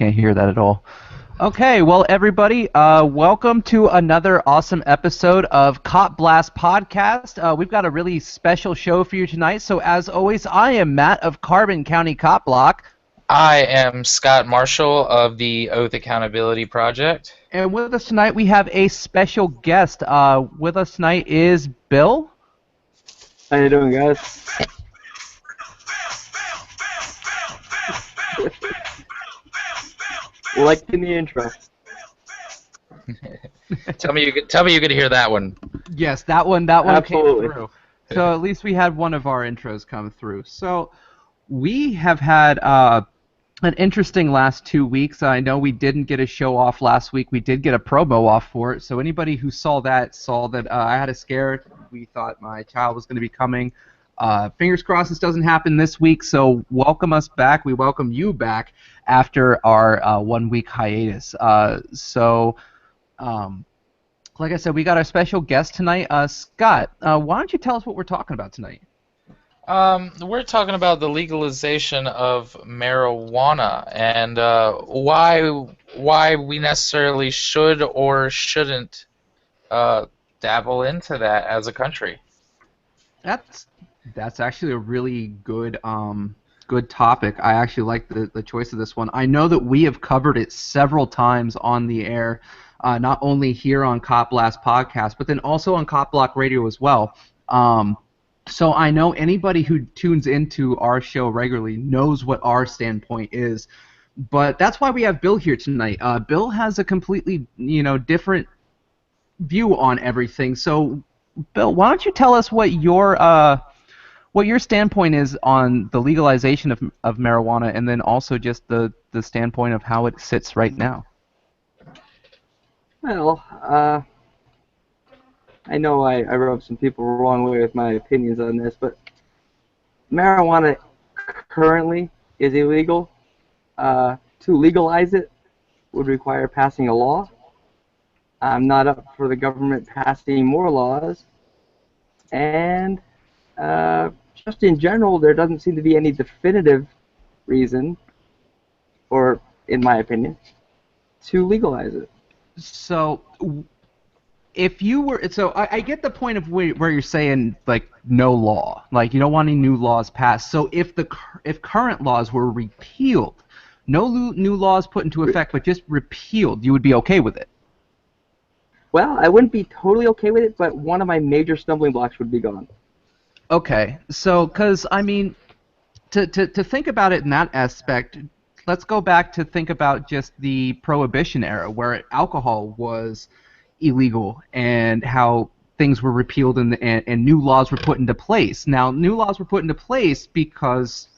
can't hear that at all. Okay, well, everybody, welcome to another awesome episode of Cop Blast Podcast. We've got a really special show for you tonight. So, as always, I am Matt of Carbon County Cop Block. I am Scott Marshall of the Oath Accountability Project. And with us tonight, we have a special guest. With us tonight is Bill. How you doing, guys? Liking the intro. Tell me you could hear that one. Yes, that one Absolutely. came through. So at least we had one of our intros come through. So we have had an interesting last 2 weeks. I know we didn't get a show off last week. We did get a promo off for it. So anybody who saw that I had a scare. We thought my child was going to be coming. Fingers crossed this doesn't happen this week. So welcome us back. We welcome you back after our 1 week hiatus. Like I said, we got our special guest tonight. Scott, why don't you tell us what we're talking about tonight? We're talking about the legalization of marijuana and why we necessarily should or shouldn't dabble into that as a country. That's actually a really good topic. I actually like the choice of this one. I know that we have covered it several times on the air, not only here on Cop Blast Podcast, but then also on Cop Block Radio as well. So I know anybody who tunes into our show regularly knows what our standpoint is, but that's why we have Bill here tonight. Bill has a completely different view on everything. So, Bill, why don't you tell us what your standpoint is on the legalization of marijuana, and then also just the standpoint of how it sits right now? Well, I know I rubbed some people the wrong way with my opinions on this, but marijuana currently is illegal. To legalize it would require passing a law. I'm not up for the government passing more laws, and just in general, there doesn't seem to be any definitive reason, or in my opinion, to legalize it. So, if you were, I get the point of where you're saying like no law, like you don't want any new laws passed. So if current laws were repealed, no new laws put into effect, but just repealed, you would be okay with it? Well, I wouldn't be totally okay with it, but one of my major stumbling blocks would be gone. Okay, so because I mean, to think about it in that aspect, let's go back to think about just the Prohibition era, where alcohol was illegal and how things were repealed and new laws were put into place. Now, new laws were put into place because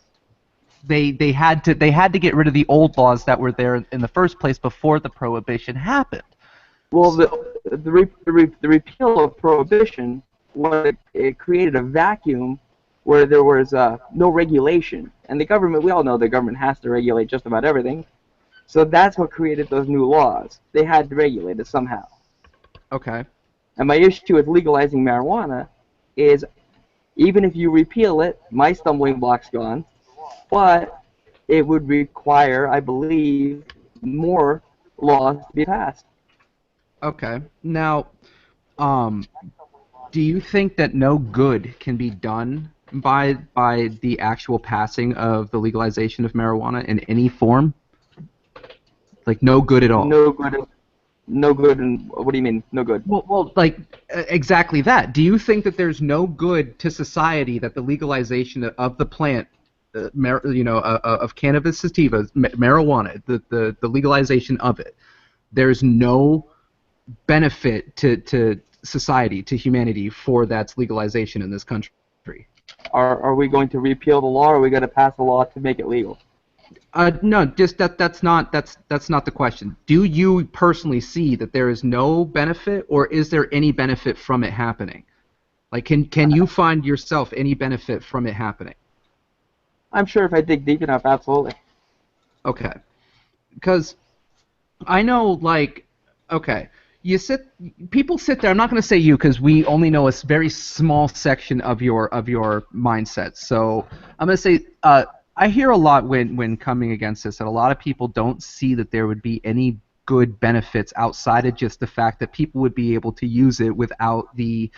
they had to get rid of the old laws that were there in the first place before the Prohibition happened. Well, the repeal of Prohibition, it created a vacuum where there was no regulation. And the government, we all know the government has to regulate just about everything. So that's what created those new laws. They had to regulate it somehow. Okay. And my issue with legalizing marijuana is even if you repeal it, my stumbling block's gone, but it would require, I believe, more laws to be passed. Okay. Now, do you think that no good can be done by the actual passing of the legalization of marijuana in any form? Like no good at all? No good, and what do you mean, no good? Well, like exactly that. Do you think that there's no good to society that the legalization of the plant, of cannabis sativa, marijuana, the legalization of it, there's no benefit to society, to humanity, for that legalization in this country? Are we going to repeal the law, or are we going to pass a law to make it legal? No, just that's not the question. Do you personally see that there is no benefit, or is there any benefit from it happening? Like, can you find yourself any benefit from it happening? I'm sure if I dig deep enough, absolutely. Okay, because I know, like, okay, people sit there. I'm not going to say you because we only know a very small section of your mindset. So I'm going to say I hear a lot when coming against this that a lot of people don't see that there would be any good benefits outside of just the fact that people would be able to use it without the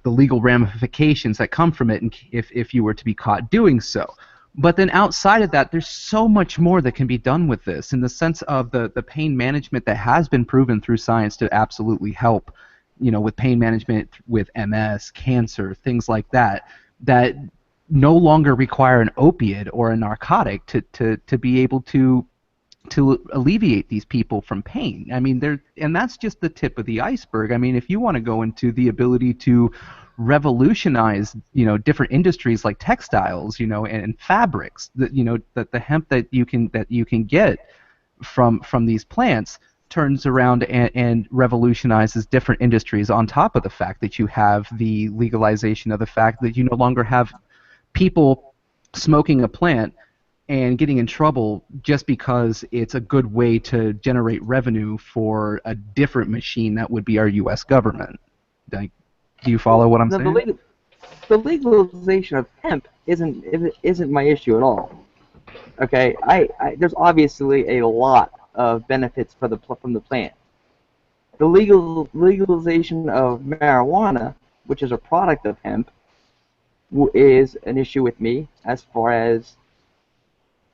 legal ramifications that come from it, and if you were to be caught doing so. But then outside of that, there's so much more that can be done with this in the sense of the pain management that has been proven through science to absolutely help, with pain management with MS, cancer, things like that, that no longer require an opiate or a narcotic to be able to alleviate these people from pain. I mean, and that's just the tip of the iceberg. I mean, if you want to go into the ability to revolutionize, different industries like textiles, and fabrics, that the hemp that you can get from these plants turns around and revolutionizes different industries on top of the fact that you have the legalization of the fact that you no longer have people smoking a plant and getting in trouble just because it's a good way to generate revenue for a different machine that would be our U.S. government. Like, do you follow what I'm No, saying? the legalization of hemp isn't my issue at all. Okay, there's obviously a lot of benefits from the plant. The legalization of marijuana, which is a product of hemp, is an issue with me as far as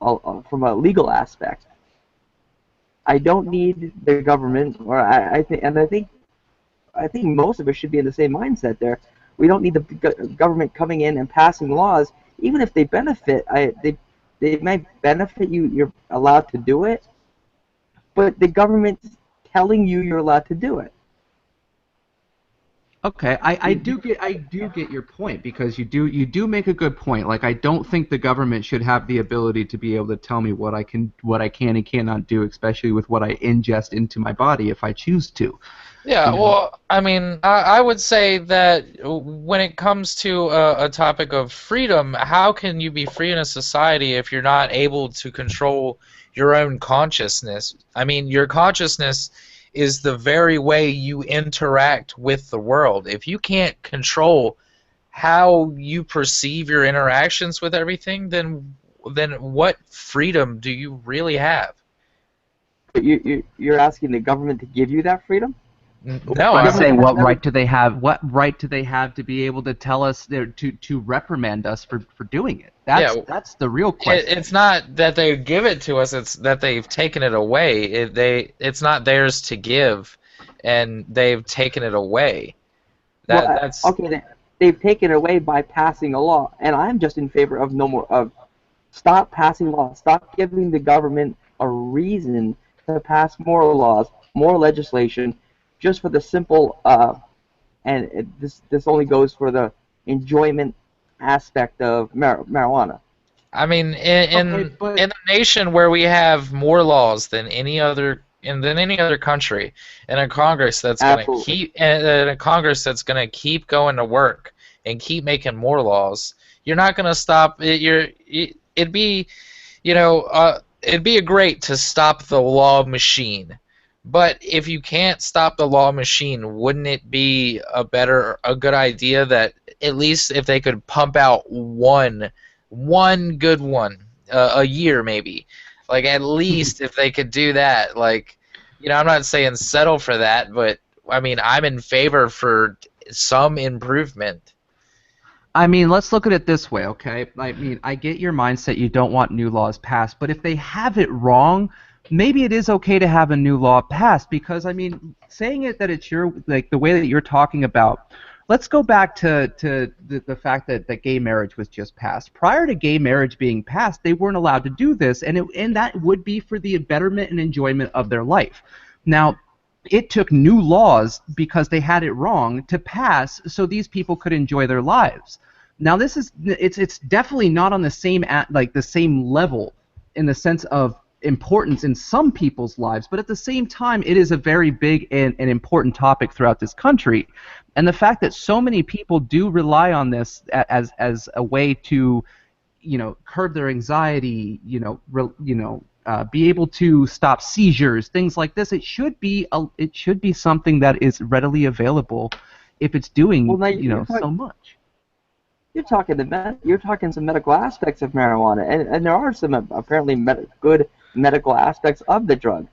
from a legal aspect. I don't need the government, or I think most of us should be in the same mindset there. We don't need the government coming in and passing laws, even if they benefit. They might benefit you. You're allowed to do it, but the government's telling you you're allowed to do it. Okay, I do get your point, because you do make a good point. Like, I don't think the government should have the ability to be able to tell me what I can and cannot do, especially with what I ingest into my body if I choose to. Yeah, You know. well, I mean, I would say that when it comes to a topic of freedom, how can you be free in a society if you're not able to control your own consciousness? I mean, your consciousness is the very way you interact with the world. If you can't control how you perceive your interactions with everything, then what freedom do you really have? But you're asking the government to give you that freedom? No, The I'm government saying, has what never. right do they have? What right do they have to be able to tell us to reprimand us for doing it? That's yeah, that's the real question. it's not that they give it to us; it's that they've taken it away. It's not theirs to give, and they've taken it away. Well, That's okay, they've taken it away by passing a law, and I'm just in favor of no more of stop passing laws, stop giving the government a reason to pass more laws, more legislation, just for the simple this only goes for the enjoyment aspect of marijuana. I mean, Okay, in but a nation where we have more laws than any other country, and a Congress that's gonna Absolutely. keep and a Congress that's gonna keep going to work and keep making more laws, you're not gonna stop it. It'd be it'd be a great to stop the law machine. But if you can't stop the law machine, wouldn't it be a good idea that at least if they could pump out one good one a year maybe, like at least if they could do that, like I'm not saying settle for that, but I mean I'm in favor for some improvement. I mean, let's look at it this way, okay? I mean, I get your mindset. You don't want new laws passed, but if they have it wrong, maybe it is okay to have a new law passed. Because I mean, saying it that it's your like the way that you're talking about. Let's go back to the fact that gay marriage was just passed. Prior to gay marriage being passed, they weren't allowed to do this, and that would be for the betterment and enjoyment of their life. Now, it took new laws because they had it wrong to pass so these people could enjoy their lives. Now, it's definitely not on the same like the same level in the sense of importance in some people's lives, but at the same time it is a very big and important topic throughout this country. And the fact that so many people do rely on this as a way to, curb their anxiety, be able to stop seizures, things like this. It should be something that is readily available if it's Well, doing, now you're so talking. much. you're talking some medical aspects of marijuana, and there are some apparently good medical aspects of the drug.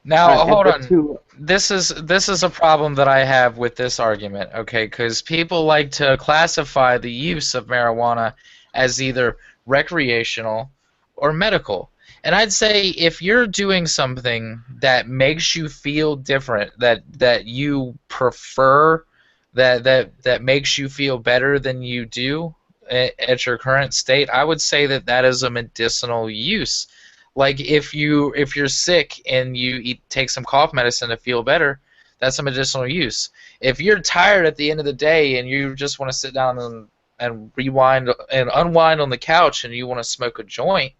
Now, hold But on. to This is a problem that I have with this argument, okay? Because people like to classify the use of marijuana as either recreational or medical. And I'd say if you're doing something that makes you feel different, that you prefer, that makes you feel better than you do at your current state, I would say that that is a medicinal use. Like if you're sick and you take some cough medicine to feel better, that's a medicinal use. If you're tired at the end of the day and you just want to sit down and rewind and unwind on the couch and you want to smoke a joint,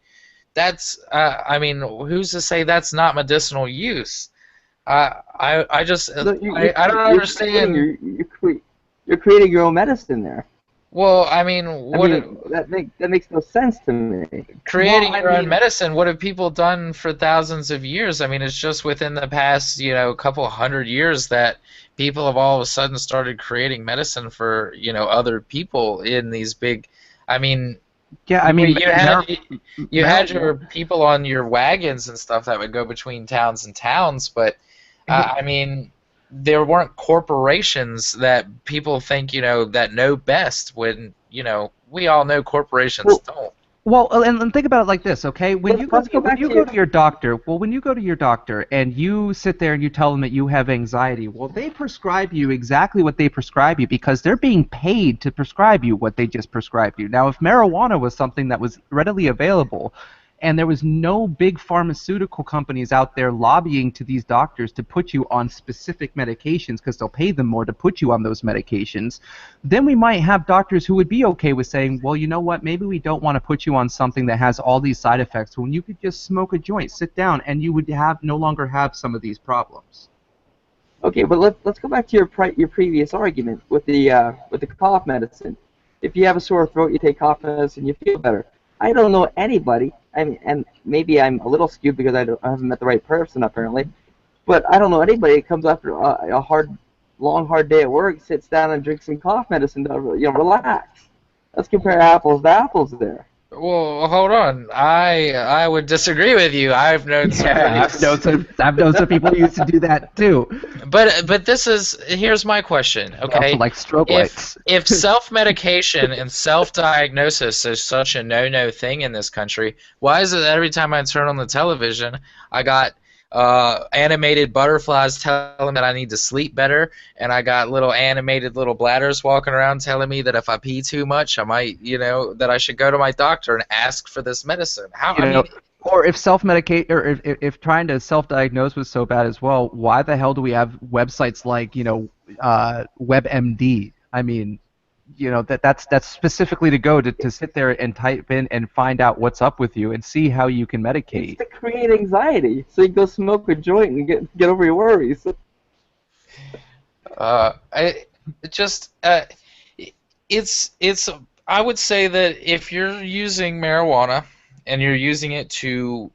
that's I mean, who's to say that's not medicinal use? I just no, I don't understand. you're creating your own medicine there. Well, I mean, I mean, that makes no sense to me. Well, creating I your own mean, medicine, what have people done for thousands of years? I mean, it's just within the past, couple hundred years that people have all of a sudden started creating medicine for, other people in these big. I mean, yeah, I you mean, you had you had your marijuana. people on your wagons and stuff that would go between towns and towns, but I mean, there weren't corporations that people think, that know best when, we all know corporations Well, don't. Well, and think about it like this, okay? let's go When back you to go your. to your doctor, well, when you go to your doctor and you sit there and you tell them that you have anxiety, well, they prescribe you exactly what they prescribe you because they're being paid to prescribe you what they just prescribed you. Now, if marijuana was something that was readily available and there was no big pharmaceutical companies out there lobbying to these doctors to put you on specific medications because they'll pay them more to put you on those medications, then we might have doctors who would be okay with saying, well, you know what, maybe we don't want to put you on something that has all these side effects when you could just smoke a joint, sit down, and you would no longer have some of these problems. Okay, but let's go back to your previous argument with the cough medicine. If you have a sore throat, you take cough medicine, you feel better. I don't know anybody. I mean, and maybe I'm a little skewed because I haven't met the right person apparently. But I don't know anybody that comes after a long, hard day at work, sits down and drinks some cough medicine to relax. Let's compare apples to apples there. Well, hold on. I would disagree with you. I've known some pretty. Yeah, I've known some people who used to do that too. But here's my question, They also okay? like strobe If lights. if self-medication and self-diagnosis is such a no-no thing in this country, why is it that every time I turn on the television, I got animated butterflies telling me that I need to sleep better, and I got little animated little bladders walking around telling me that if I pee too much, I might, that I should go to my doctor and ask for this medicine. How? You I mean, know, or if self-medicate, or if trying to self-diagnose was so bad as well, why the hell do we have websites like WebMD? I mean, that's specifically to go to sit there and type in and find out what's up with you and see how you can It's medicate. to create anxiety, so you go smoke a joint and get over your worries. I it just it's I would say that if you're using marijuana and you're using it to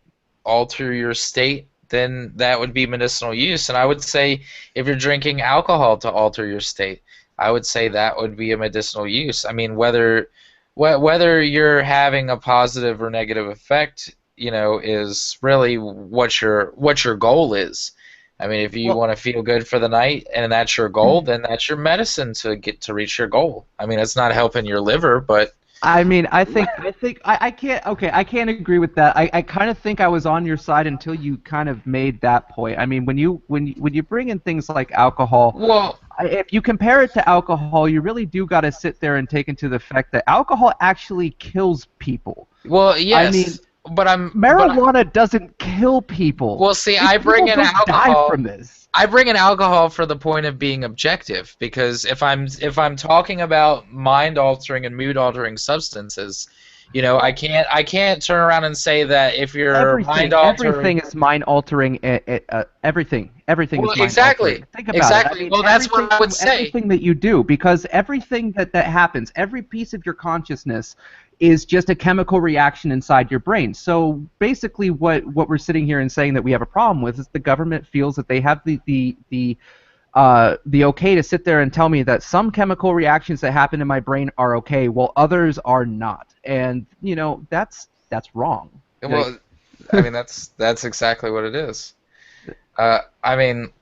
alter your state, then that would be medicinal use. And I would say if you're drinking alcohol to alter your state, I would say that would be a medicinal use. I mean, whether you're having a positive or negative effect, is really what your goal is. I mean, if you Well, want to feel good for the night and that's your goal, then that's your medicine to get to reach your goal. I mean, it's not helping your liver, but I mean, I can't. Okay, I can't agree with that. I kind of think I was on your side until you kind of made that point. I mean, when you bring in things like alcohol, well, if you compare it to alcohol, you really do got to sit there and take into the fact that alcohol actually kills people. well, I mean, yes, but marijuana doesn't kill people. well, see, I bring People in don't die alcohol. from this. I bring in alcohol for the point of being objective because if I'm talking about mind altering and mood altering substances, I can't turn around and say that if you're mind altering. Everything is mind altering. Everything Well, is mind exactly, altering. Think about it. I exactly. mean, Well, that's what I would say. everything that you do, because everything that happens, every piece of your consciousness is just a chemical reaction inside your brain. So basically, what we're sitting here and saying that we have a problem with is the government feels that they have the the okay to sit there and tell me that some chemical reactions that happen in my brain are okay, while others are not, and that's wrong. Like, Well, I mean that's exactly what it is. I mean,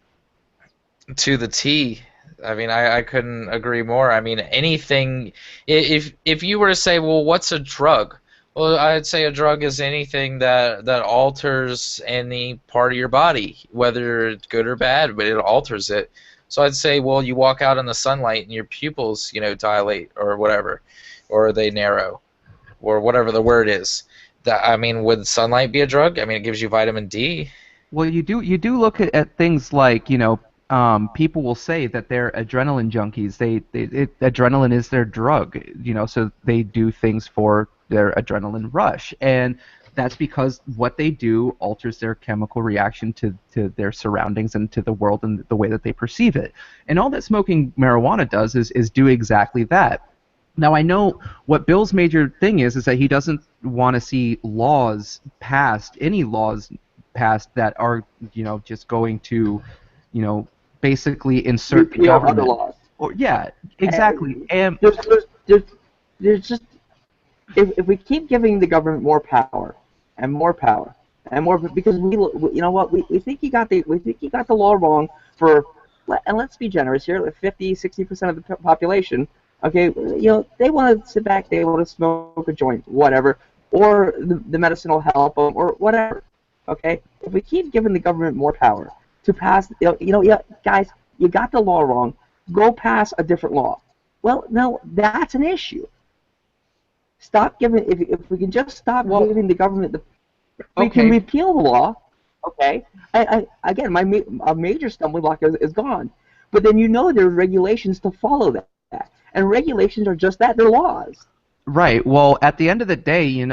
to the T. I mean, I couldn't agree more. I mean, anything. If you were to say, well, what's a drug? Well, I'd say a drug is anything that alters any part of your body, whether it's good or bad, but it alters it. So I'd say, well, you walk out in the sunlight and your pupils, dilate or whatever, or they narrow, or whatever the word is. That I mean, would sunlight be a drug? I mean, it gives you vitamin D. well, you do look at things like people will say that they're adrenaline junkies. Adrenaline is their drug, so they do things for their adrenaline rush, and that's because what they do alters their chemical reaction to their surroundings and to the world and the way that they perceive it. And all that smoking marijuana does is do exactly that. Now I know what Bill's major thing is that he doesn't want to see any laws passed that are just going to basically insert the Repeal other government. laws. Or yeah, exactly. And There's just if we keep giving the government more power and more power and more, because you know what, we think you got the law wrong for, and let's be generous here, like 50-60% of the population. Okay, they want to sit back, they want to smoke a joint, whatever, or the medicine will help them, or whatever. Okay, if we keep giving the government more power to pass, yeah, guys, you got the law wrong. Go pass a different law. Well, no, that's an issue. Stop giving. If we can just stop giving the government we can repeal the law. Okay. Again, a major stumbling block is gone. But then there are regulations to follow that, and regulations are just that. They're laws. right. Well, at the end of the day,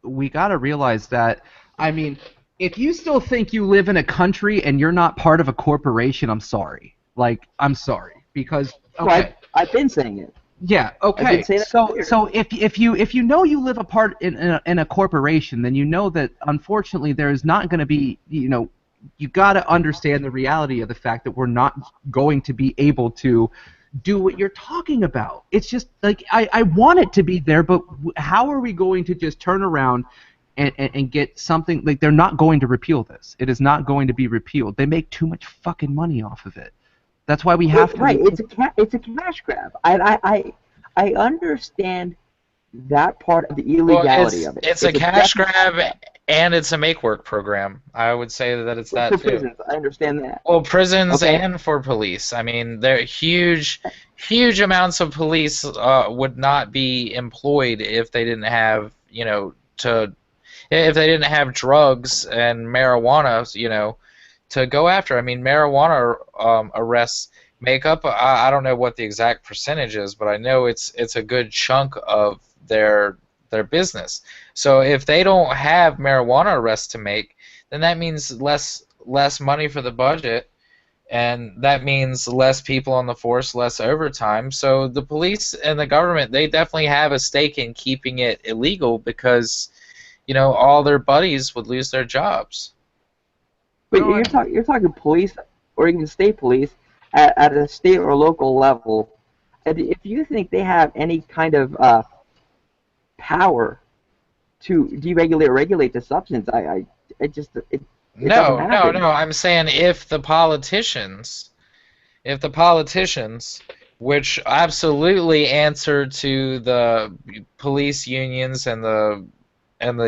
we got to realize that. I mean, if you still think you live in a country and you're not part of a corporation, I'm sorry. Like, I'm sorry because okay. I've been saying it. Yeah. Okay. So if you know you live in a corporation, then you know that unfortunately there is not going to be you got to understand the reality of the fact that we're not going to be able to do what you're talking about. It's just like I want it to be there, but how are we going to just turn around and get something like they're not going to repeal this? It is not going to be repealed. They make too much fucking money off of it. That's why we have to. Right, it's a cash grab. I understand that part of the illegality of it. It's a cash grab and it's a make work program. I would say that it's that for too. Prisons, I understand that. Well, prisons and for police. I mean, they're huge amounts of police would not be employed if they didn't have if they didn't have drugs and marijuana to go after. I mean, marijuana arrests make up, I don't know what the exact percentage is, but I know it's a good chunk of their business. So if they don't have marijuana arrests to make, then that means less money for the budget, and that means less people on the force, less overtime. So the police and the government, they definitely have a stake in keeping it illegal because all their buddies would lose their jobs. But you're talking police or even state police at a state or local level. And if you think they have any kind of power to deregulate or regulate the substance, it doesn't happen. No. I'm saying if the politicians, which absolutely answer to the police unions and the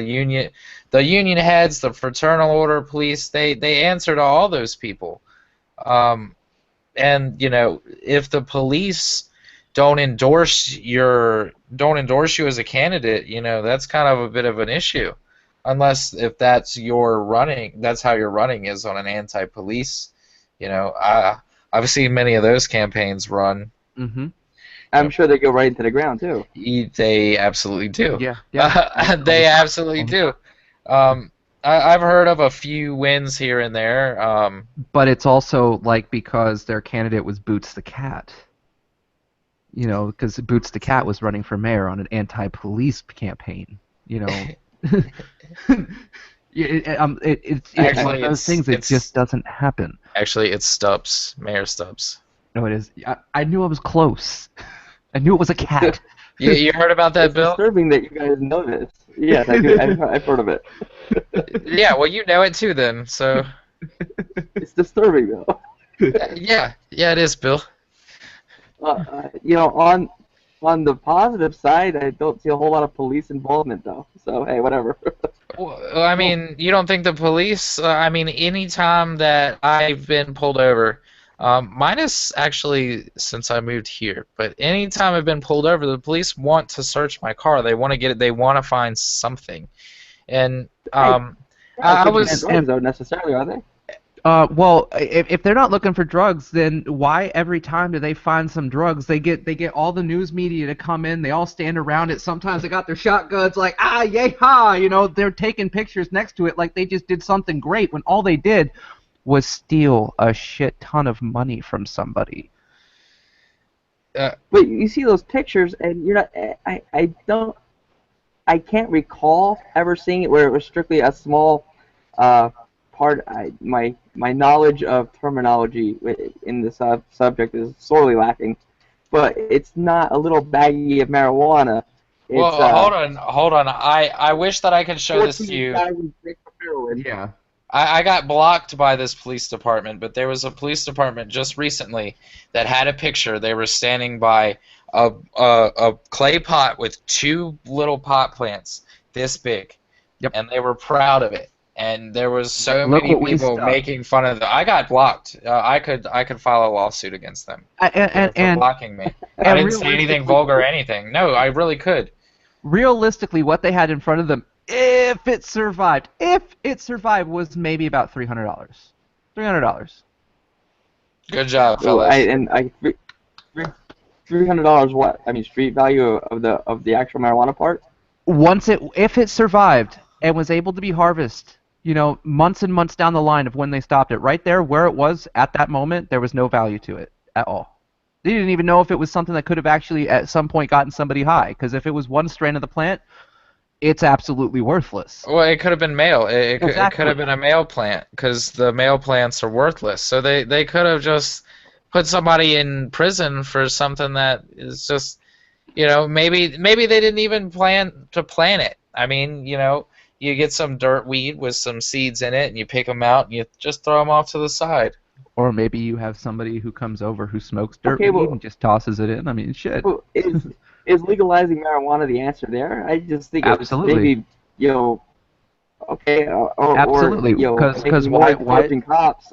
union heads, the fraternal order police, they answer to all those people. And if the police don't endorse you as a candidate, that's kind of a bit of an issue, unless if that's how your running is on an anti-police. I've seen many of those campaigns run. Mm-hmm. I'm sure they go right into the ground too. They absolutely do. Yeah. They absolutely do. I've heard of a few wins here and there. But it's also because their candidate was Boots the Cat. Because Boots the Cat was running for mayor on an anti-police campaign. It's one of those things that just doesn't happen. Actually, it's Stubbs, Mayor Stubbs. No, it is. I knew I was close. I knew it was a cat. You heard about that, It's Bill? disturbing that you guys know this. Yes, I do. I've heard of it. Yeah, well, you know it too then. So, It's disturbing though. yeah, it is, Bill. On the positive side, I don't see a whole lot of police involvement though. So hey, whatever. Well, I mean, you don't think the police? I mean, any time that I've been pulled over, minus actually since I moved here, but any time I've been pulled over, the police want to search my car. They want to get it. They want to find something. And Hey, they're not I looking for was drugs though necessarily, are they? Well, if they're not looking for drugs, then why every time do they find some drugs? They get all the news media to come in. They all stand around it. Sometimes they got their shotguns, like yay ha, they're taking pictures next to it, like they just did something great when all they did was steal a shit ton of money from somebody. But you see those pictures, and you're not. I can't recall ever seeing it where it was strictly a small part. My knowledge of terminology in the subject is sorely lacking. But it's not a little baggie of marijuana. well, It's hold on. I wish that I could show this to 14 you. thousand grams of heroin. Yeah. I got blocked by this police department, but there was a police department just recently that had a picture. They were standing by a clay pot with two little pot plants this big, Yep. and they were proud of it. And there was so Look many what we people stuck. making fun of them. I got blocked. I could file a lawsuit against them And for blocking me. I and didn't say anything vulgar or anything. No, I really could. realistically, what they had in front of them, if it survived, was maybe about $300. $300. Good job, So fellas. $300 what? I mean, street value of the actual marijuana part. If it survived and was able to be harvested, months and months down the line of when they stopped it, right there where it was at that moment, there was no value to it at all. They didn't even know if it was something that could have actually at some point gotten somebody high, because if it was one strain of the plant, it's absolutely worthless. Well, it could have been male. It could have Exactly. been a male plant because the male plants are worthless. So they could have just put somebody in prison for something that is just, maybe they didn't even plan to plant it. I mean, you get some dirt weed with some seeds in it and you pick them out and you just throw them off to the side. Or maybe you have somebody who comes over who smokes dirt Okay, weed well, and just tosses it in. I mean, shit. well, is legalizing marijuana the answer there? I just think it was Absolutely. maybe okay, or Absolutely. Because maybe why more charging cops.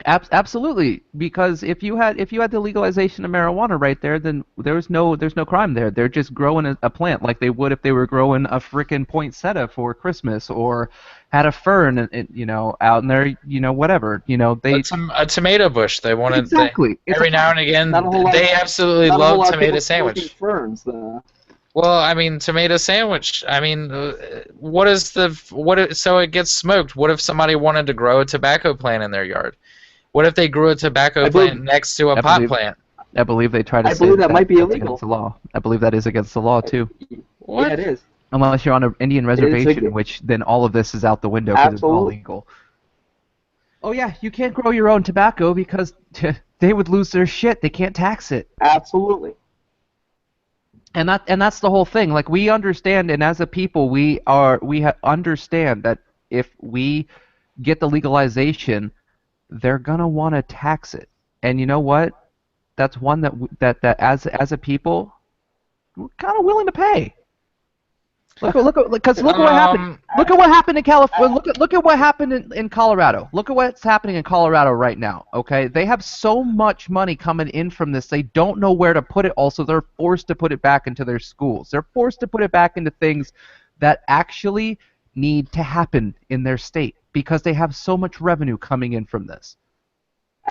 Absolutely, because if you had the legalization of marijuana right there, then there's no crime there. They're just growing a plant like they would if they were growing a frickin' poinsettia for Christmas or had a fern, out in there, whatever. They A tomato bush. They wanted exactly. It's a every now plant. and again. Not a whole lot. They absolutely Not a whole love lot of tomato people sandwich. smoking ferns. Well, I mean, tomato sandwich. I mean, what is so it gets smoked? What if somebody wanted to grow a tobacco plant in their yard? What if they grew a tobacco I plant believe next to a I pot believe plant? I believe they try to I say believe that might be that's illegal. against the law. I believe that is against the law too. What? Yeah, it is. Unless you're on an Indian is reservation, ag- which then all of this is out the window because it's all Absolutely. legal. Oh yeah, you can't grow your own tobacco because they would lose their shit. They can't tax it. Absolutely. And that's the whole thing. Like we understand, and as a people, understand that if we get the legalization, they're gonna want to tax it. And you know what? That's one that as a people, we're kind of willing to pay. Because look at what happened. Look at what happened in California. Look at what happened in Colorado. Look at what's happening in Colorado right now. Okay, they have so much money coming in from this. They don't know where to put it. Also, they're forced to put it back into their schools. They're forced to put it back into things that actually need to happen in their state because they have so much revenue coming in from this.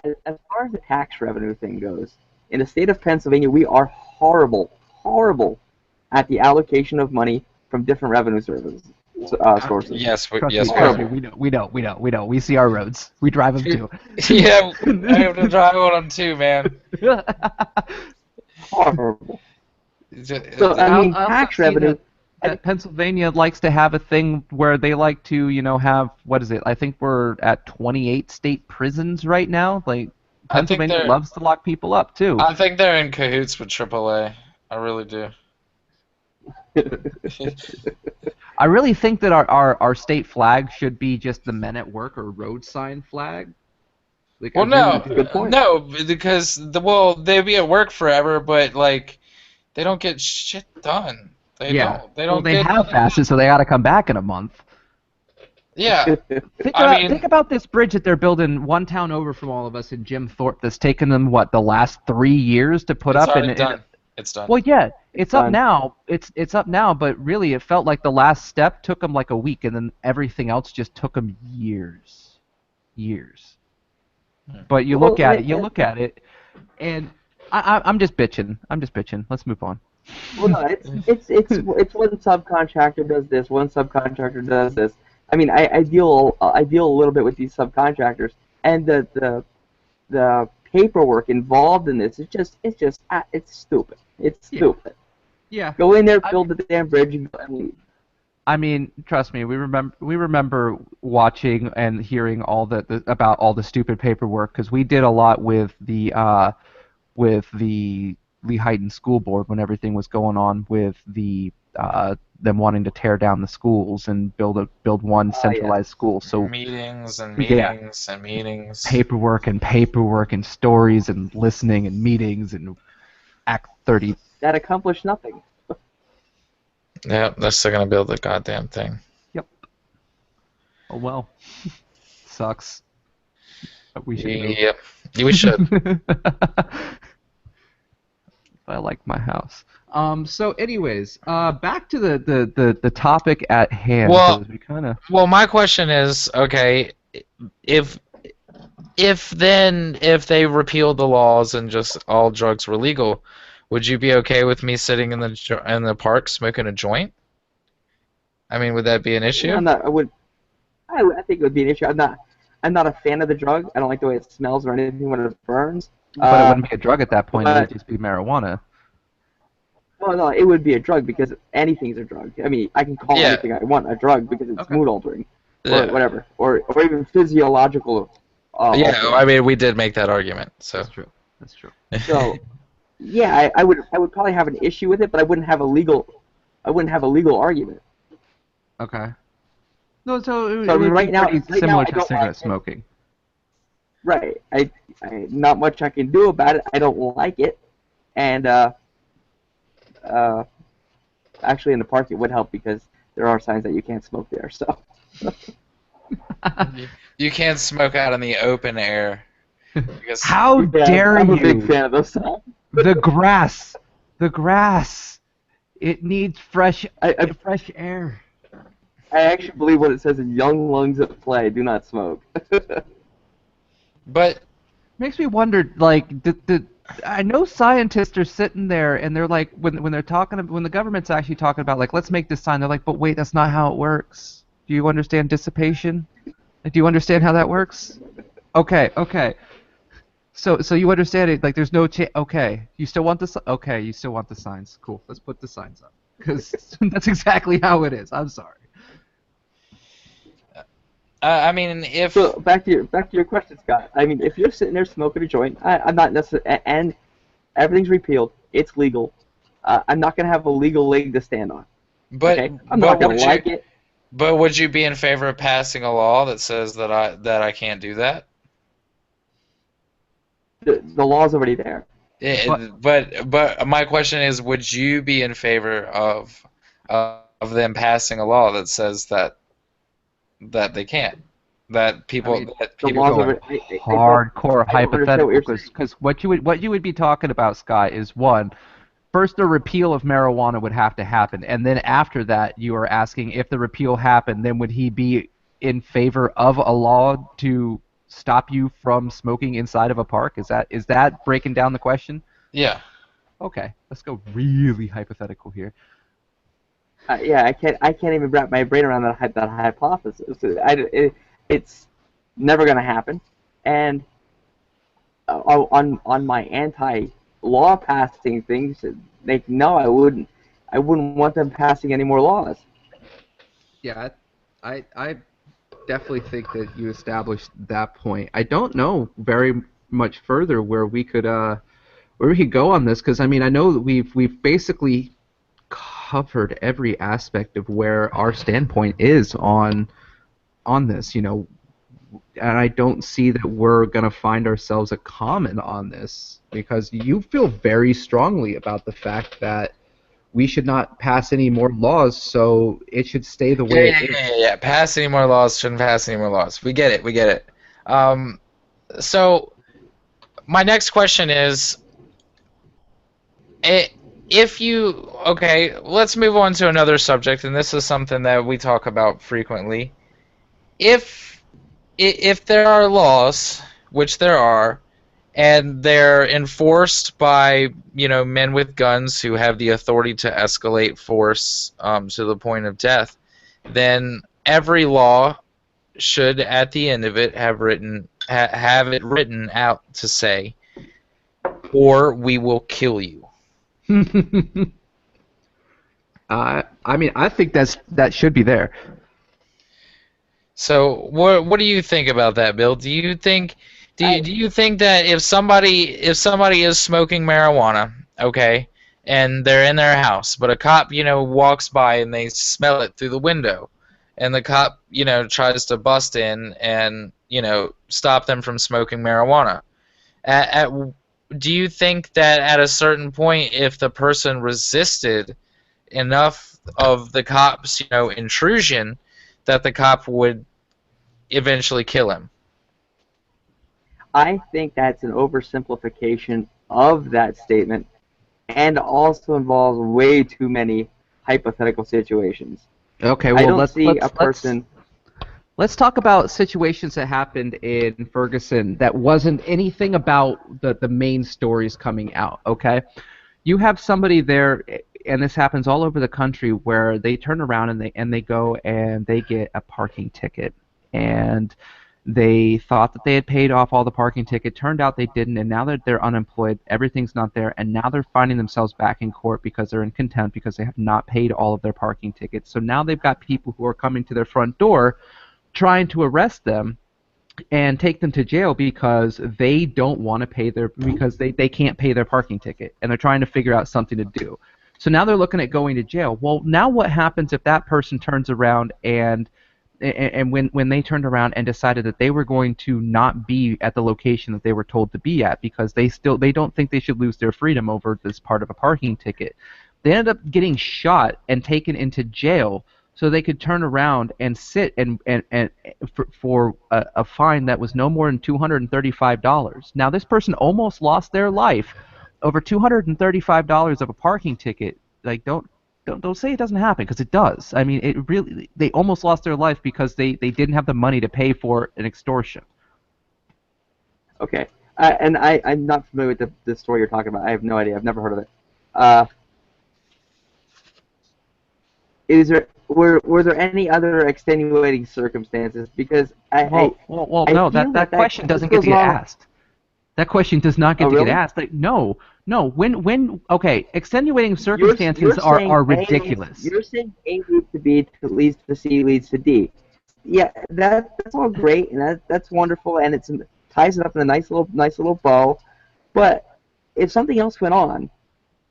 As far as the tax revenue thing goes, in the state of Pennsylvania, we are horrible at the allocation of money from different revenue sources. Yes, Trust yes, me, we trust me, are. we know. We see our roads. We drive them too. Yeah, I have to drive on them too, man. Horrible. So I mean, I also tax see revenue. that Pennsylvania likes to have a thing where they like to, have, what is it? I think we're at 28 state prisons right now. Like I think Pennsylvania they're loves to lock people up too. I think they're in cahoots with AAA. I really do. I really think that our state flag should be just the Men at Work or road sign flag. Like I Well, really no, That's a good do. point. no, because they'd be at work forever, but like they don't get shit done. They Yeah. don't. They Well, don't they get. have fasted, so they got to come back in a month. Yeah, Think I about think mean, about this bridge that they're building one town over from all of us in Jim Thorpe. That's taken them what the last 3 years to put it's up, already and done. It's done. well, yeah, It's it's up done. now. It's up now, but really, it felt like the last step took them like a week, and then everything else just took them years. But Well, you look at it, and I'm just bitching. I'm just bitching. Let's move on. well, no, it's one subcontractor does this, one subcontractor does this. I mean, I deal a little bit with these subcontractors, and the paperwork involved in this is just it's stupid. It's Yeah, stupid. yeah. Go in there, I build mean, the damn bridge, and leave. I mean, trust me, we remember watching and hearing all about all the stupid paperwork because we did a lot with the Lehighton School Board when everything was going on with them wanting to tear down the schools and build one Yes. centralized school. So Meetings and yeah, meetings and meetings. paperwork and stories and listening and meetings and Act 30. That accomplished nothing. Yeah, they're still gonna build the goddamn thing. Yep. Oh well, sucks. But we should move. Yep, we should. I like my house. So, anyways, back to the topic at hand Well, because we kind of. well, my question is, okay, if if they repealed the laws and just all drugs were legal, would you be okay with me sitting in the park smoking a joint? I mean, would that be an No, issue? I'm not. I think it would be an issue. I'm not a fan of the drug. I don't like the way it smells or anything when it burns. But it wouldn't be a drug at that point. It would But just be marijuana. well, no, it would be a drug because anything's a drug. I mean, I can call Yeah, anything I want a drug because it's Okay. mood altering or yeah, whatever, or even physiological yeah. altering. I mean, we did make that argument, so. That's true. That's true. So yeah, I would probably have an issue with it, but I wouldn't have a legal argument. Okay. No, so So it I mean, would be pretty right now similar I to don't like cigarette it. smoking. Right. Not much I can do about it. I don't like it, and uh, actually in the park it would help because there are signs that you can't smoke there. So You can't smoke out in the open air because How yeah, dare I'm a big you? fan of those signs. The grass, the grass. It needs I fresh air. I actually believe what it says in Young Lungs at Play. Do not smoke. but Makes me wonder, like, I know scientists are sitting there and they're like, when they're talking, when the government's actually talking about, like, let's make this sign, they're like, but wait, that's not how it works. Do you understand dissipation? Like, do you understand how that works? Okay. So you understand it, like, there's no okay, you still want okay, you still want the signs. Cool, let's put the signs up. Because that's exactly how it is. I'm sorry. I mean, if So back to your question, Scott. I mean, if you're sitting there smoking a joint, I'm not necessarily, and everything's repealed, it's legal. I'm not gonna have a legal leg to stand on. but Okay, I'm but not gonna would like you it. but would you be in favor of passing a law that says that I can't do that? The law's already there. But But my question is, would you be in favor of them passing a law that says that they can't, I mean, that The you're people law's going already. hardcore I don't understand what hypothetical you're saying. because what you would be talking about, Scott, is one, first the repeal of marijuana would have to happen, and then after that you are asking if the repeal happened, then would he be in favor of a law to stop you from smoking inside of a park? Is that breaking down the question? yeah. Okay, let's go really hypothetical here. Yeah, I can't even wrap my brain around that hypothesis. It's never gonna happen. And on my anti-law passing things, like no, I wouldn't want them passing any more laws. Yeah, I definitely think that you established that point. I don't know very much further where we could go on this, because I mean I know that we've basically covered every aspect of where our standpoint is on this, and I don't see that we're going to find ourselves a comment on this, because you feel very strongly about the fact that we should not pass any more laws, so it should stay the Yeah, way it yeah, is. yeah, yeah, yeah. Pass any more laws? Shouldn't pass any more laws. We get it. We get it. Um, so my next question is, i- if you okay, let's move on to another subject, and this is something that we talk about frequently. If if there are laws, which there are, and they're enforced by men with guns who have the authority to escalate force to the point of death, then every law should at the end of it have it written out to say, or we will kill you. I mean, I think that should be there. So what do you think about that, Bill? Do you think that if somebody is smoking marijuana, okay, and they're in their house, but a cop walks by and they smell it through the window, and the cop tries to bust in and stop them from smoking marijuana, at do you think that at a certain point, if the person resisted enough of the cop's intrusion, that the cop would eventually kill him? I think that's an oversimplification of that statement and also involves way too many hypothetical situations. Okay, I well don't let's see a let's let's person. let's talk about situations that happened in Ferguson that wasn't anything about the main stories coming out. Okay, you have somebody there, and this happens all over the country, where they turn around and they go and they get a parking ticket, and they thought that they had paid off all the parking ticket. Turned out they didn't, and now that they're unemployed, everything's not there, and now they're finding themselves back in court because they're in contempt because they have not paid all of their parking tickets. So now they've got people who are coming to their front door trying to arrest them and take them to jail because they don't want to pay because they can't pay their parking ticket, and they're trying to figure out something to do. So now they're looking at going to jail. Well, now what happens if that person turns around and when they turned around and decided that they were going to not be at the location that they were told to be at because they don't think they should lose their freedom over this part of a parking ticket. They ended up getting shot and taken into jail so they could turn around and sit and for a fine that was no more than $235. Now this person almost lost their life over $235 of a parking ticket. Like don't say it doesn't happen, because it does. I mean, it really, they almost lost their life because they didn't have the money to pay for an extortion. Okay, and I'm not familiar with the story you're talking about. I have no idea. I've never heard of it. Uh, is there were there any other extenuating circumstances? Because Well, I no, feel that question this doesn't get goes to get along. asked. That question does not Oh, get to get really? asked. Like, no, no. When okay, extenuating You're circumstances saying are A leads. ridiculous. You're saying A leads to B, to leads to C, leads to D. Yeah, that's all great, and that's wonderful, and it ties it up in a nice little bow. But if something else went on,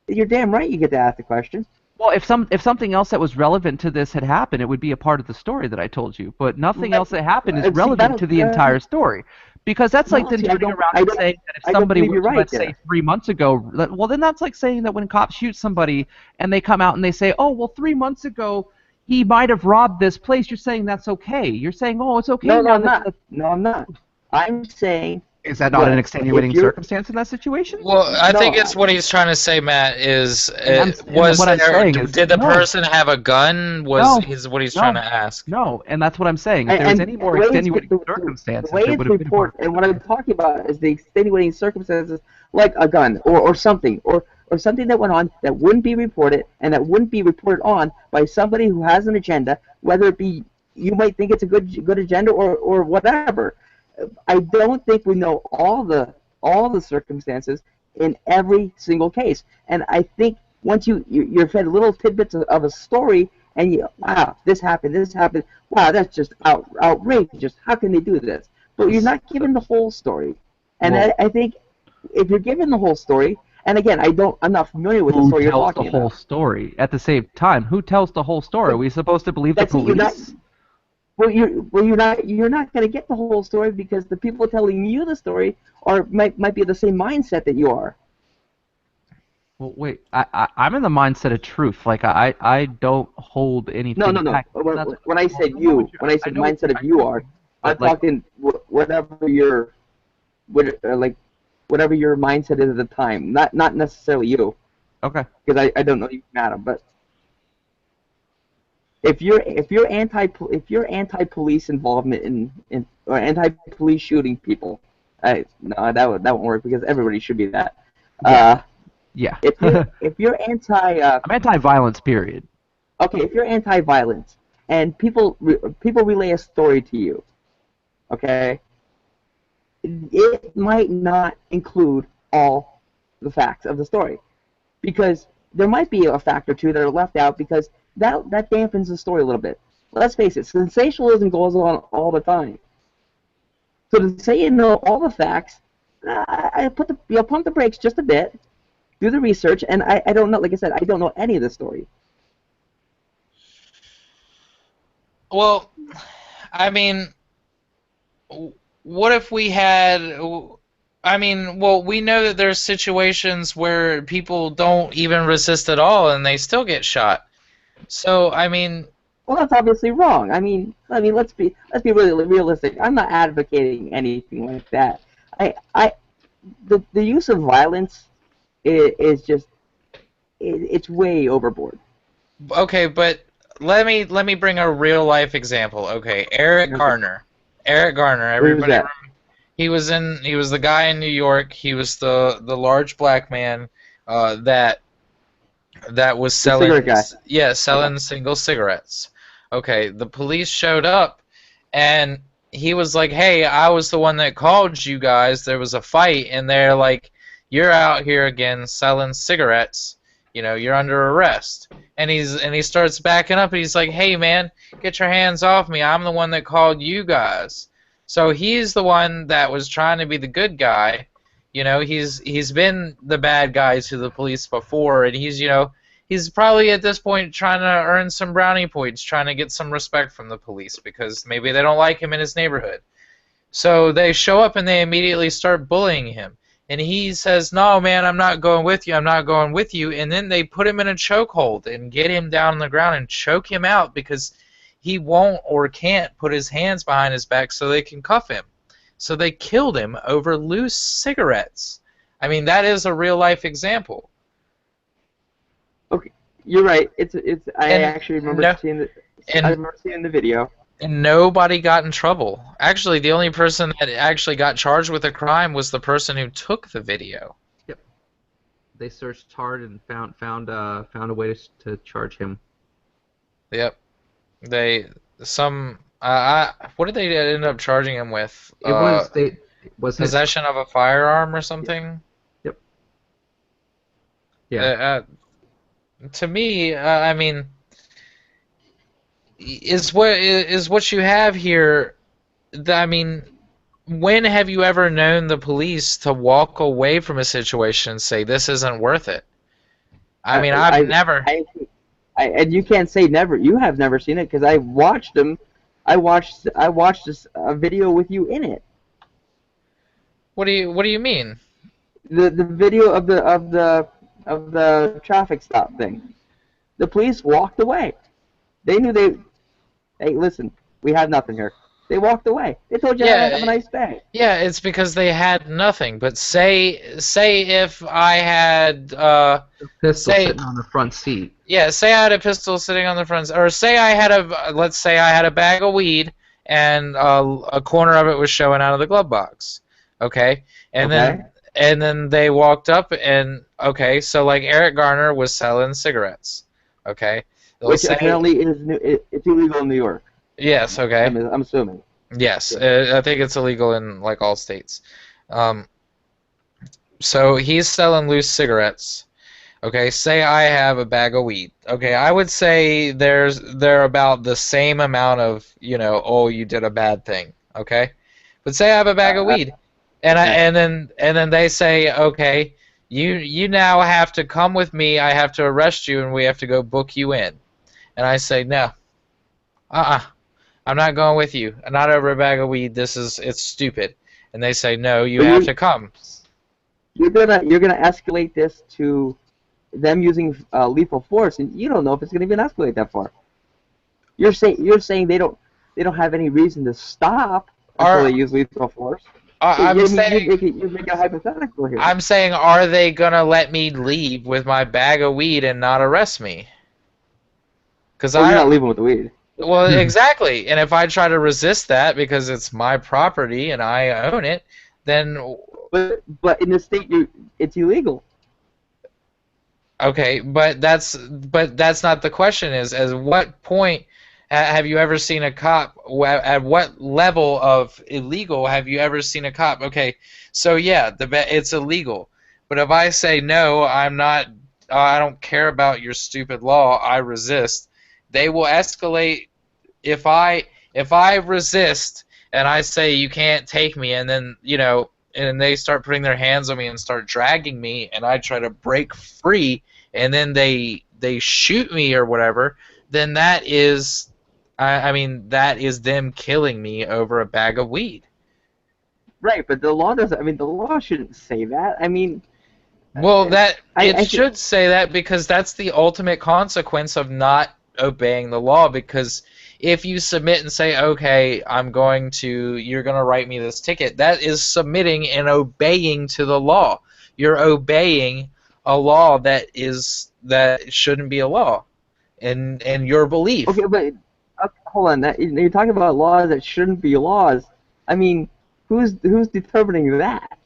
you're damn right you get to ask the question. Well, if something else that was relevant to this had happened, it would be a part of the story that I told you. But nothing But else that happened is see, I relevant don't. to the entire story, because that's like No, then see, I turning don't. around I and don't. saying that if I don't somebody believe were you're to, right let's say, there. 3 months ago, well then that's like saying that when cops shoot somebody and they come out and they say, oh well, 3 months ago he might have robbed this place. You're saying that's okay. You're saying, oh, it's okay No, no, now I'm that. not. No, I'm not. I'm saying Is that not an what if extenuating you're. circumstance in that situation? Well, I think No, it's what he's trying to say, Matt. Is And was what I'm there? saying is Did the no, person have a gun? Was no, his what he's trying to no, ask? no, and that's what I'm saying. If there was and any the more way it's extenuating the circumstances, way it would it's have been a part reported, of the and what story. I'm talking about is the extenuating circumstances, like a gun or something, or something that went on that wouldn't be reported and that wouldn't be reported on by somebody who has an agenda, whether it be you might think it's a good agenda or whatever. I don't think we know all the circumstances in every single case, and I think once you're fed little tidbits of a story, and you, wow, this happened, wow, that's just outrageous. How can they do this? But you're not given the whole story. And Well, I think if you're given the whole story, and again, I'm not familiar with the who story you're tells the talking whole about. story? At the same time, who tells the whole story? Are But we supposed to believe the that's it. police? You're not going to get the whole story because the people telling you the story might be the same mindset that you are. Well, wait. I'm in the mindset of truth. Like I don't hold No, anything no, no. back. That's When I well, said you, when I I said know what mindset of I know you what you are, mean. I'm But like, talking like whatever your mindset is at the time. Not necessarily you, okay. because I don't know you, Adam. But if you're anti police involvement in or anti police shooting people, no, that won't work because everybody should be that. Yeah. Uh, Yeah. if you're anti I'm anti-violence. Period. okay, if you're anti violence and people relay a story to you, okay, it might not include all the facts of the story because there might be a fact or two that are left out because that dampens the story a little bit. Let's face it, sensationalism goes on all the time. So to say you know all the facts, you'll pump the brakes just a bit, do the research, and I don't know. Like I said, I don't know any of the story. Well, I mean, what if we had? I mean, well, we know that there's situations where people don't even resist at all and they still get shot. So, I mean, Well, that's obviously wrong. Let's be really realistic. I'm not advocating anything like that. I the use of violence is just it's way overboard. okay, but let me bring a real life example. Okay, Eric Okay. Garner. Eric Garner. Who's Everybody, that? he was the guy in New York. He was the large black man that was The cigarette guy. Okay. selling single cigarettes. Okay, the police showed up and he was like, "Hey, I was the one that called you guys. There was a fight." And they're like, "You're out here again selling cigarettes. You know, you're under arrest." And he starts backing up and he's like, "Hey man, get your hands off me. I'm the one that called you guys." So he's the one that was trying to be the good guy. You know, he's been the bad guy to the police before, and he's probably at this point trying to earn some brownie points, trying to get some respect from the police because maybe they don't like him in his neighborhood. So they show up and they immediately start bullying him. And he says, "No, man, I'm not going with you. I'm not going with you." And then they put him in a chokehold and get him down on the ground and choke him out because he won't or can't put his hands behind his back so they can cuff him. So they killed him over loose cigarettes. I mean, that is a real life example. Okay. You're right. I And actually remember no, seeing the I and remember seeing the video. and nobody got in trouble. Actually, the only person that actually got charged with a crime was the person who took the video. Yep. They searched hard and found a way to charge him. Yep. They some what did they end up charging him with? It was they wasn't it? Possession of a firearm or something? Yep. Uh, Yeah. uh, to me, I mean, is what you have here. I mean, when have you ever known the police to walk away from a situation and say this isn't worth it? I I, mean, I've I, never. and you can't say never. You have never seen it because I watched them. I watched a video with you in it. What do you mean? The video of the traffic stop thing. The police walked away. They knew they. Hey, listen, we have nothing here. They walked away. They told you how to have a Yeah, nice day. yeah, it's because they had nothing. But say if I had A pistol say sitting on the front seat. yeah, say I had a pistol sitting on the front, or say I had let's say I had a bag of weed and a corner of it was showing out of the glove box. Okay, and Okay, then they walked up and okay, so like Eric Garner was selling cigarettes. Okay, they'll which say apparently it's illegal in New York. yes. Okay, I'm assuming. yes, Yeah. I think it's illegal in like all states. Um, so he's selling loose cigarettes. Okay, say I have a bag of weed. Okay, I would say they're about the same amount of, oh, you did a bad thing. Okay? But say I have a bag of Uh, weed. Okay. And then they say, okay, you now have to come with me. I have to arrest you, and we have to go book you in. And I say, no, I'm not going with you. I'm not over a bag of weed. It's stupid. And they say, no, you But have to come. you're gonna escalate this to them using lethal force, and you don't know if it's gonna even escalate that far. You're saying they don't have any reason to stop until they Are use lethal force. I'm I mean, you're saying making you're making a hypothetical here. I'm saying, are they gonna let me leave with my bag of weed and not arrest me? Because Well, you're I not leaving with the weed. Well, exactly. And if I try to resist that because it's my property and I own it, then But in the state, it's illegal. okay, but that's not the question. Is at what point have you ever seen a cop? At what level of illegal have you ever seen a cop? Okay, so yeah, it's illegal. But if I say no, I'm not. I don't care about your stupid law. I resist. They will escalate if I resist and I say you can't take me, and then and they start putting their hands on me and start dragging me, and I try to break free, and then they shoot me or whatever, then that is, I mean, that is them killing me over a bag of weed. Right, but the law doesn't. I mean, the law shouldn't say that. I mean, Well, that it I think. should say that because that's the ultimate consequence of not obeying the law. Because if you submit and say, "Okay, you're going to write me this ticket," that is submitting and obeying to the law. You're obeying a law that shouldn't be a law, in your belief. Okay, but hold on. You're talking about laws that shouldn't be laws. I mean, who's determining that?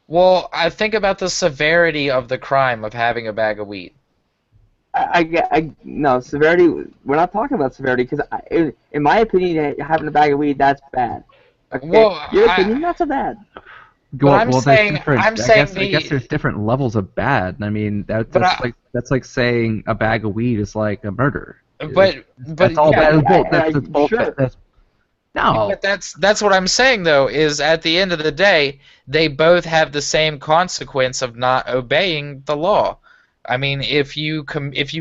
Well, I think about the severity of the crime of having a bag of weed. No severity. We're not talking about severity because, in my opinion, having a bag of weed that's bad. Okay, Well, your opinion not so bad. but Well, there's different. I'm saying I guess there's different levels of bad. I mean, but that's like saying a bag of weed is like a murder. but That's all yeah, bad. That's both. Sure. No. but that's what I'm saying though, is at the end of the day, they both have the same consequence of not obeying the law. I mean, if you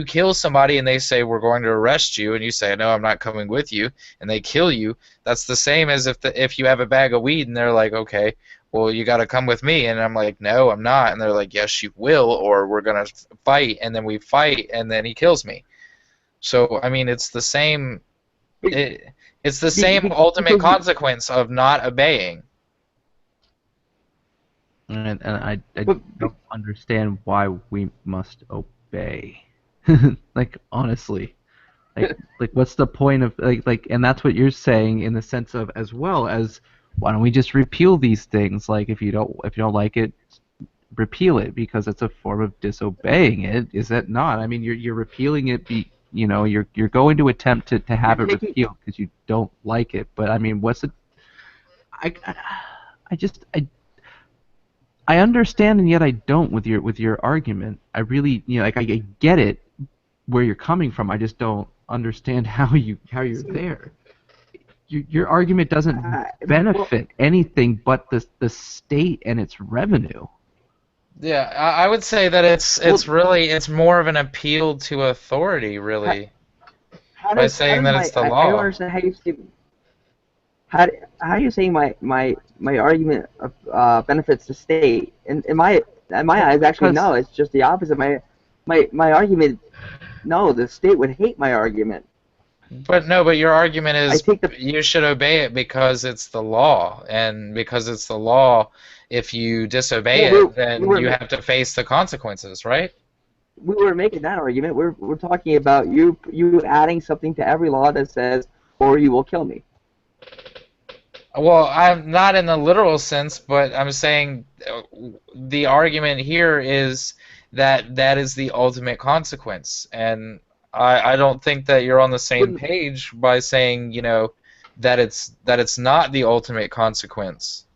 kill somebody and they say we're going to arrest you, and you say no, I'm not coming with you, and they kill you, that's the same as if you have a bag of weed and they're like, okay, well, you got to come with me, and I'm like, no, I'm not, and they're like, yes, you will, or we're gonna fight, and then we fight, and then he kills me. So I mean, it's the same. It, it's the same ultimate Because consequence of not obeying. And I but, don't understand why we must obey. Like honestly, like what's the point of and that's what you're saying in the sense of as well as why don't we just repeal these things? Like if you don't like it, repeal it because it's a form of disobeying it. Is that not? I mean, you're repealing it. You're going to attempt to you're have it taking. repealed because you don't like it. But I mean, what's it? I, I just I understand and yet I don't with your argument. I really like I get it where you're coming from. I just don't understand how you're there. Your argument doesn't Well, benefit anything but the state and its revenue. Yeah, I would say that well, it's more of an appeal to authority, how, really, by how saying does that it's the I don't law. understand how you say how are you saying my argument benefits the state? In my eyes, actually, Because no. It's just the opposite. My argument, no. The state would hate my argument. But no, but your argument I is take the you should obey it because it's the law, and because it's the law, if you disobey well, it, we then were you have to face the consequences, right? we were making that argument. We're talking about you adding something to every law that says, or you will kill me. Well, I'm not in the literal sense, but I'm saying the argument here is that that is the ultimate consequence, and I don't think that you're on the same Wouldn't page by saying, that it's not the ultimate consequence.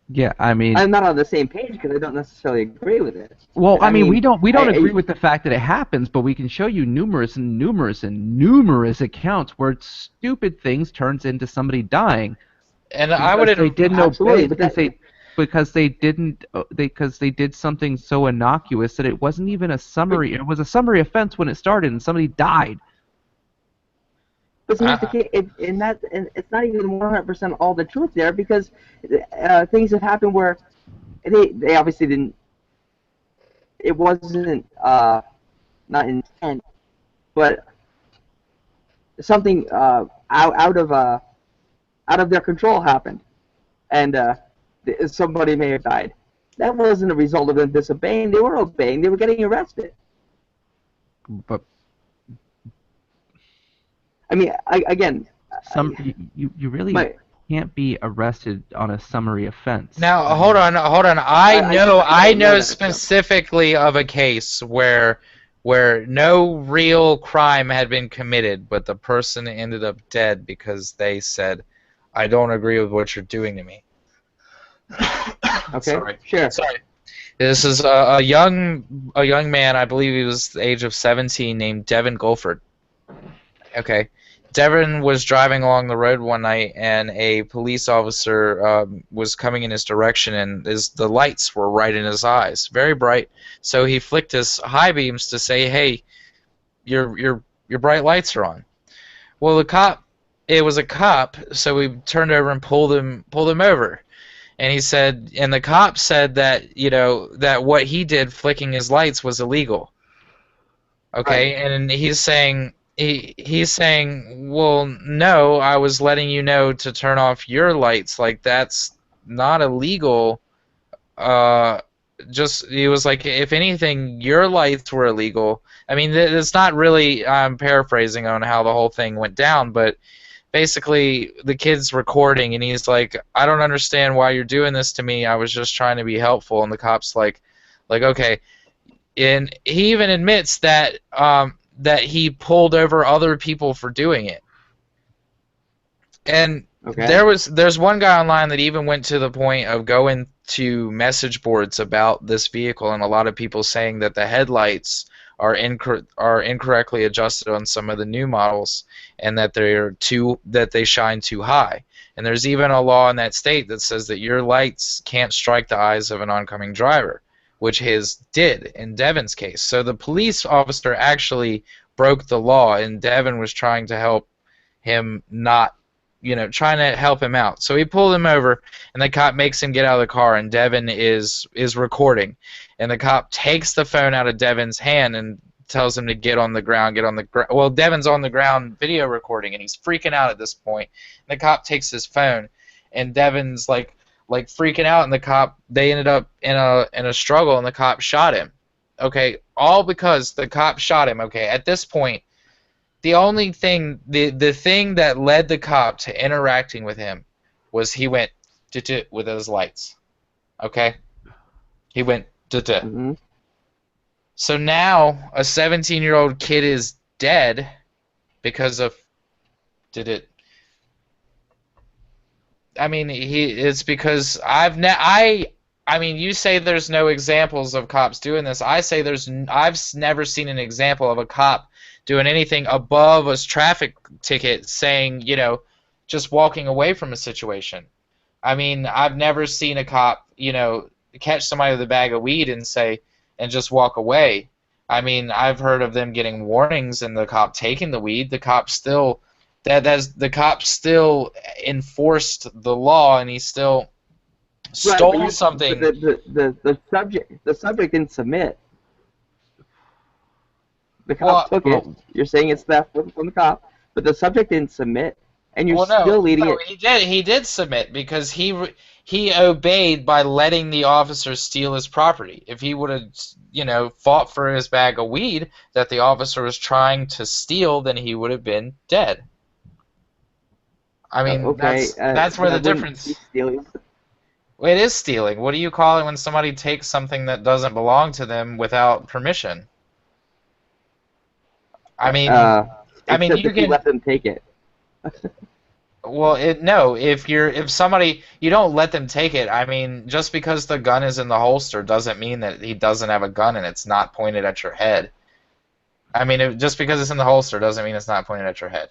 yeah, I mean, I'm not on the same page because I don't necessarily agree with it. well, I I mean, mean, we don't agree I with the fact that it happens, but we can show you numerous accounts where stupid things turns into somebody dying And I would because they didn't obey absolutely, because they because they didn't because they did something so innocuous that it wasn't even a But, summary. It was a summary offense when it started, and somebody died. but see, here's the I, key, and it's not even 100% all the truth there because things have happened where they obviously didn't. It wasn't not intent, but something out of their control happened, and somebody may have died. That wasn't a result of them disobeying. They were obeying. They were getting arrested. But I mean, again, some you really my can't be arrested on a summary offense. now I hold mean, on, hold on. I know, I I know know that stuff. specifically of a case where no real crime had been committed, but the person ended up dead because they said, "I don't agree with what you're doing to me." Okay, Sorry, sure. sorry. This is a young man. I believe he was the age of 17, named Devin Golford. Okay. Devin was driving along the road one night, and a police officer was coming in his direction, and the lights were right in his eyes, very bright. So he flicked his high beams to say, "Hey, your bright lights are on." Well, it was a cop, so we turned over and pulled him over. And he said, and the cop said that that what he did, flicking his lights, was illegal. Right. Okay, and he's saying, well, no, I was letting you know to turn off your lights. Like, that's not illegal. Uh, just he was like, if anything, your lights were illegal. I mean, it's not really. I'm paraphrasing on how the whole thing went down, but basically, the kid's recording, and he's like, I don't understand why you're doing this to me. I was just trying to be helpful. And the cop's like, okay. And he even admits that he pulled over other people for doing it. And Okay. there's one guy online that even went to the point of going to message boards about this vehicle, and a lot of people saying that the headlights are incorrectly adjusted on some of the new models, and that they shine too high. And there's even a law in that state that says that your lights can't strike the eyes of an oncoming driver, which his did in Devin's case. So the police officer actually broke the law, and Devin was trying to help him not, trying to help him out. So he pulled him over, and the cop makes him get out of the car, and Devin is recording. And the cop takes the phone out of Devin's hand and tells him to get on the ground, Well, Devin's on the ground video recording, and he's freaking out at this point. And the cop takes his phone, and Devin's like freaking out, and they ended up in a struggle, and the cop shot him. Okay, all because the cop shot him. Okay, at this point, the only thing, the thing that led the cop to interacting with him was he went with his lights. Okay, he went. Hmm. So now a 17-year-old kid is dead because of did it. I mean, it's because I mean, you say there's no examples of cops doing this. I say I've never seen an example of a cop doing anything above a traffic ticket, saying, just walking away from a situation. I mean, I've never seen a cop, catch somebody with a bag of weed and just walk away. I mean, I've heard of them getting warnings and the cop taking the weed. The cop still enforced the law, and he still Right, but stole something. the subject didn't submit. The cop Well, took it. well, You're saying it's theft from the cop, but the subject didn't submit, and you're well, no, still leading no, it. he did submit because he obeyed by letting the officer steal his property. If he would have, fought for his bag of weed that the officer was trying to steal, then he would have been dead. I mean, Okay, that's where the that wouldn't be difference. stealing. It is stealing. What do you call it when somebody takes something that doesn't belong to them without permission? I mean, Uh, I mean, except you if you can. let them take it. Well, no. If somebody, you don't let them take it. I mean, just because the gun is in the holster doesn't mean that he doesn't have a gun and it's not pointed at your head. I mean, just because it's in the holster doesn't mean it's not pointed at your head.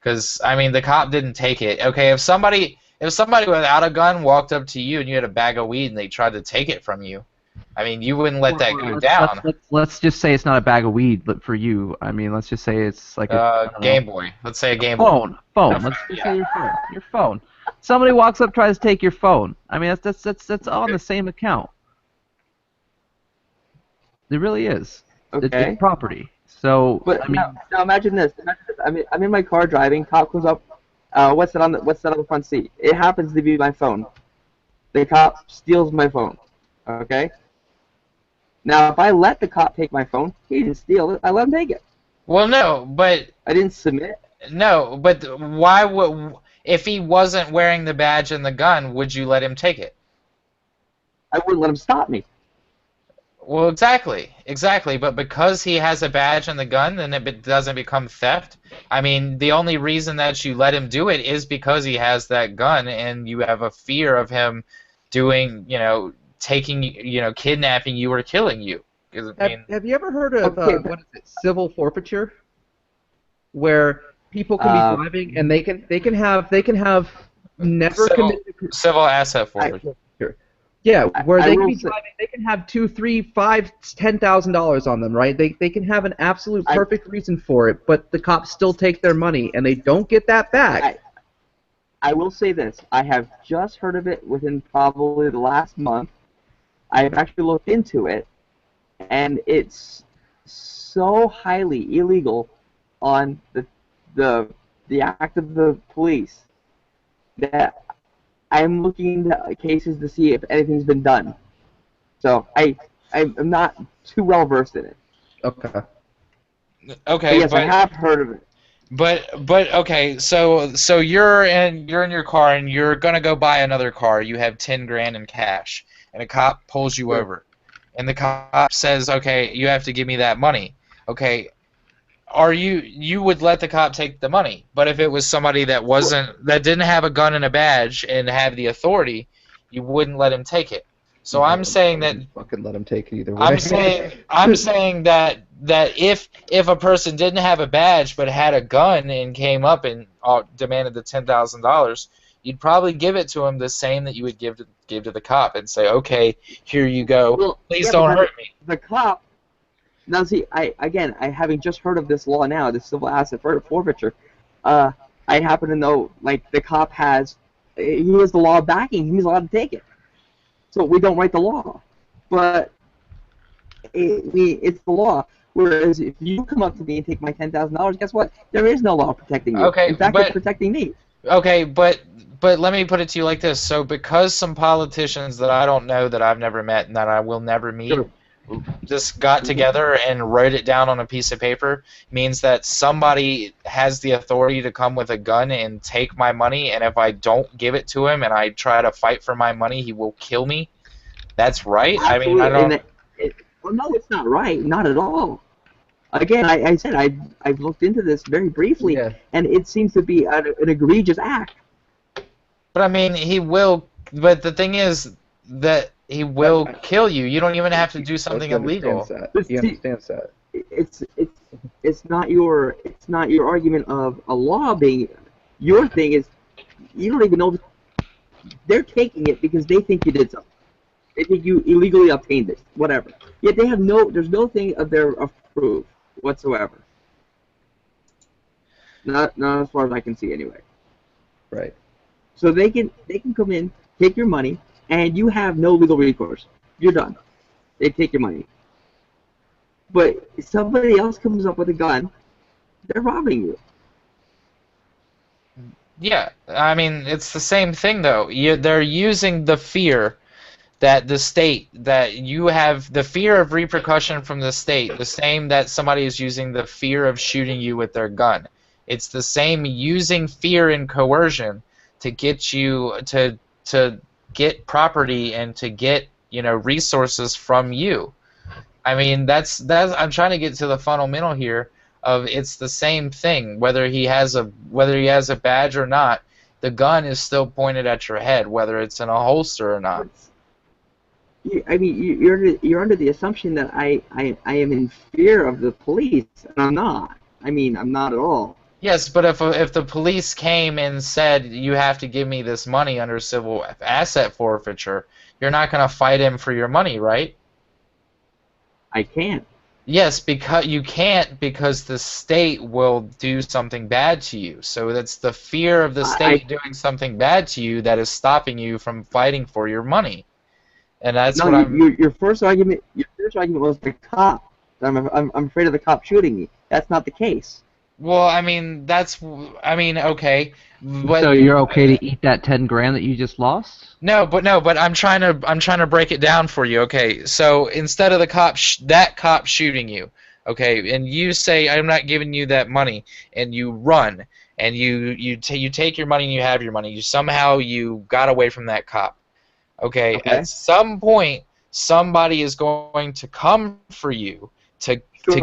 Because I mean, the cop didn't take it. Okay, if somebody If somebody without a gun walked up to you and you had a bag of weed and they tried to take it from you, I mean, you wouldn't let that go down. Let's just say it's not a bag of weed, but for you, I mean, let's just say it's like a, I don't know, Game Boy. Let's say a a Game Boy. phone. Let's just say your phone. Your phone. Somebody walks up, tries to take your phone. I mean, that's on the same account. It really is. Okay. It's property. So, But I mean, now imagine this. I mean, I'm in my car driving. Cop comes up. What's that on the front seat? It happens to be my phone. The cop steals my phone. Okay. Now, if I let the cop take my phone, he didn't steal it. I let him take it. Well, no, but I didn't submit. no, but why would if he wasn't wearing the badge and the gun, would you let him take it? I wouldn't let him stop me. Well, exactly. But because he has a badge and the gun, then it doesn't become theft. I mean, the only reason that you let him do it is because he has that gun, and you have a fear of him doing, taking, kidnapping you or killing you. 'Cause, I mean, have you ever heard of Okay, what is it, civil forfeiture, where people can be driving and they can have never committed civil asset forfeiture. Yeah, where I they can will be say- driving, they can have $2, $3, $5, $10,000 on them, right? They can have an absolute perfect reason for it, but the cops still take their money and they don't get that back. I will say this. I have just heard of it within probably the last month. I have actually looked into it, and it's so highly illegal on the act of the police that I'm looking into cases to see if anything's been done. So I'm not too well versed in it. Okay. But Okay, yes, I have heard of it. But okay, so you're in your car and you're gonna go buy another car. You have 10 grand in cash, and a cop pulls you Sure. over, and the cop says, "Okay, you have to give me that money." Okay, you would let the cop take the money, but if it was somebody that didn't have a gun and a badge and have the authority, you wouldn't let him take it. So I'm saying that fucking let them take it either way. I'm saying that if a person didn't have a badge but had a gun and came up and demanded the $10,000, you'd probably give it to him the same that you would give to the cop and say, "Okay, here you go. Well, Please yeah, don't but hurt me." The cop. Now, see, I having just heard of this law now, this civil asset forfeiture. I happen to know, like, the cop he has the law backing him. He's allowed to take it. So we don't write the law, but it's the law. Whereas if you come up to me and take my $10,000, guess what? There is no law protecting you. Okay, In fact, but it's protecting me. Okay, but let me put it to you like this. So because some politicians that I don't know, that I've never met and that I will never meet, Sure. just got together and wrote it down on a piece of paper, means that somebody has the authority to come with a gun and take my money, and if I don't give it to him and I try to fight for my money, he will kill me. That's right? I mean, I Absolutely. don't... Well, no, it's not right. Not at all. Again, I said I've looked into this very briefly, Yeah. and it seems to be an egregious act. But I mean, he will... But the thing is that he will kill you. You don't even have to do something illegal. He understands that. It's not your argument of a law being. Your thing is you don't even know if they're taking it because they think you did something. They think you illegally obtained this, whatever. Yet they have there's no thing of proof whatsoever. Not as far as I can see, anyway. Right. So they can come in, take your money, and you have no legal recourse. You're done. They take your money. But if somebody else comes up with a gun, they're robbing you. Yeah, I mean, it's the same thing, though. They're using the fear that the state, that you have the fear of repercussion from the state, the same that somebody is using the fear of shooting you with their gun. It's the same using fear and coercion to get you to get property and to get resources from you. I mean, that's I'm trying to get to the fundamental here of it's the same thing whether he has a badge or not. The gun is still pointed at your head, whether it's in a holster or not. I mean, you're under the assumption that I am in fear of the police, and I'm not. I mean, I'm not at all. Yes, but if the police came and said you have to give me this money under civil asset forfeiture, you're not going to fight him for your money, right? I can't. Yes, because you can't because the state will do something bad to you. So that's the fear of the I state doing something bad to you that is stopping you from fighting for your money. And that's no. what I'm Your first argument was the cop. I'm afraid of the cop shooting me. That's not the case. well, I mean, okay, So but you're okay to eat that 10 grand that you just lost? no, but I'm trying to break it down for you. Okay, so instead of the that cop shooting you, okay, and you say I'm not giving you that money, and you run, and you take your money and you have your money. You got away from that cop. Okay, at Okay. some point, somebody is going to come for you Sure. to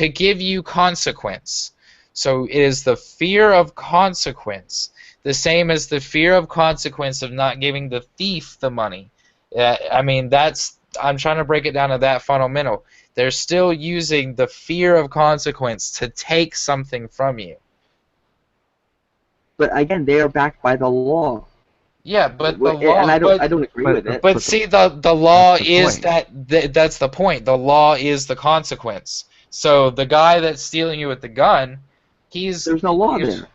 give you consequence. So it is the fear of consequence, the same as the fear of consequence of not giving the thief the money. I mean, that's I'm trying to break it down to that fundamental. They're still using the fear of consequence to take something from you. But again, they are backed by the law, Yeah, but the and law, I don't agree But with the, it. but but the, see, the that's law the is point. that's the point. The law is the consequence. So the guy that's stealing you with the gun, There's no law he's there.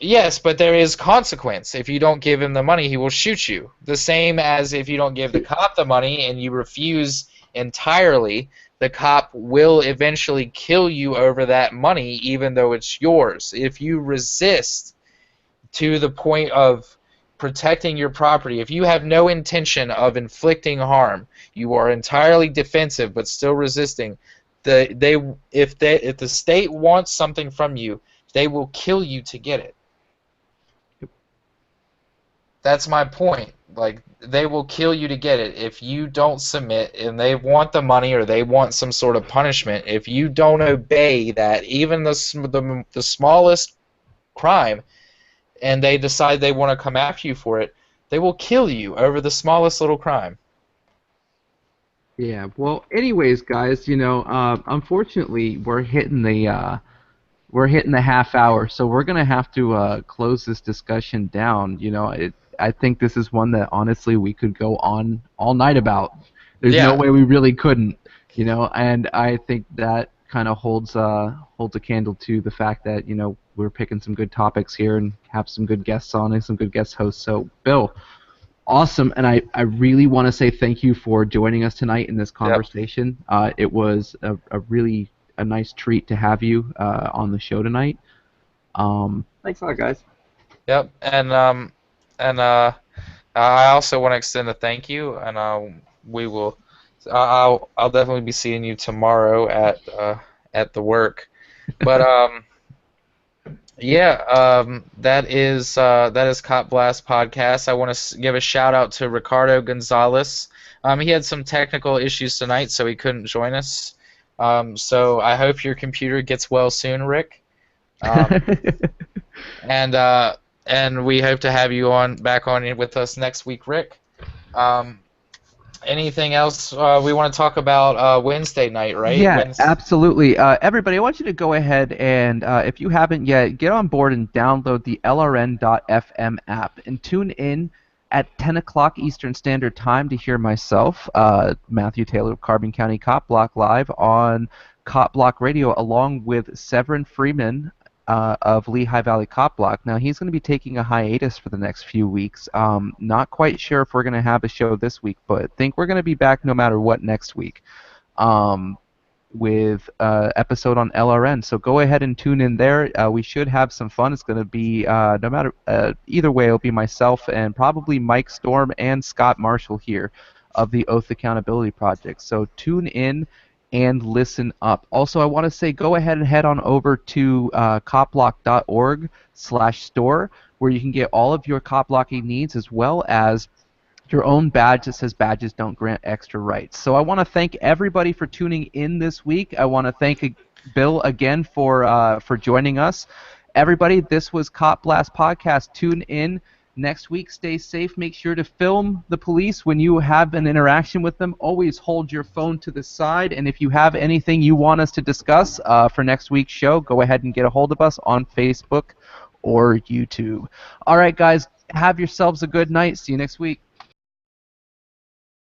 yes, but there is consequence. If you don't give him the money, he will shoot you. The same as if you don't give the cop the money and you refuse entirely, the cop will eventually kill you over that money, even though it's yours. If you resist to the point of protecting your property. If you have no intention of inflicting harm, you are entirely defensive but still resisting. If the state wants something from you, they will kill you to get it. That's my point. Like they will kill you to get it if you don't submit and they want the money or they want some sort of punishment. If you don't obey that, even the smallest crime, and they decide they want to come after you for it, they will kill you over the smallest little crime. Yeah. Well, anyways, guys, unfortunately, we're hitting the half hour, so we're gonna have to close this discussion down. I think this is one that honestly we could go on all night about. There's no Yeah, way we really couldn't, and I think that kind of holds a candle to the fact that we're picking some good topics here and have some good guests on and some good guest hosts. So, Bill, awesome, and I really want to say thank you for joining us tonight in this yep, conversation. It was a really a nice treat to have you on the show tonight. Um, Thanks a lot, guys. yep. And I also want to extend a thank you, and we will. I'll definitely be seeing you tomorrow at the work. But yeah, that is Cop Blast podcast. I want to give a shout out to Ricardo Gonzalez. He had some technical issues tonight, so he couldn't join us. So I hope your computer gets well soon, Rick. Um, and we hope to have you back on with us next week, Rick. Um, anything else we want to talk about Wednesday night, right? Yeah, absolutely. Everybody, I want you to go ahead and, if you haven't yet, get on board and download the LRN.FM app and tune in at 10 o'clock Eastern Standard Time to hear myself, Matthew Taylor of Carbon County Cop Block, live on Cop Block Radio, along with Severin Freeman of Lehigh Valley Cop Block. Now, he's going to be taking a hiatus for the next few weeks. Not quite sure if we're going to have a show this week, but think we're going to be back no matter what next week. With episode on LRN. So go ahead and tune in there. We should have some fun. It's going to be, no matter, either way, it'll be myself and probably Mike Storm and Scott Marshall here of the Oath Accountability Project. So tune in and listen up. Also, I want to say go ahead and head on over to copblock.org/store where you can get all of your cop blocking needs as well as your own badge that says badges don't grant extra rights. So I want to thank everybody for tuning in this week. I want to thank Bill again for joining us. Everybody, this was Cop Blast Podcast. Tune in Next week, stay safe. Make sure to film the police when you have an interaction with them. Always hold your phone to the side. And if you have anything you want us to discuss for next week's show, go ahead and get a hold of us on Facebook or YouTube. All right, guys, have yourselves a good night. See you next week.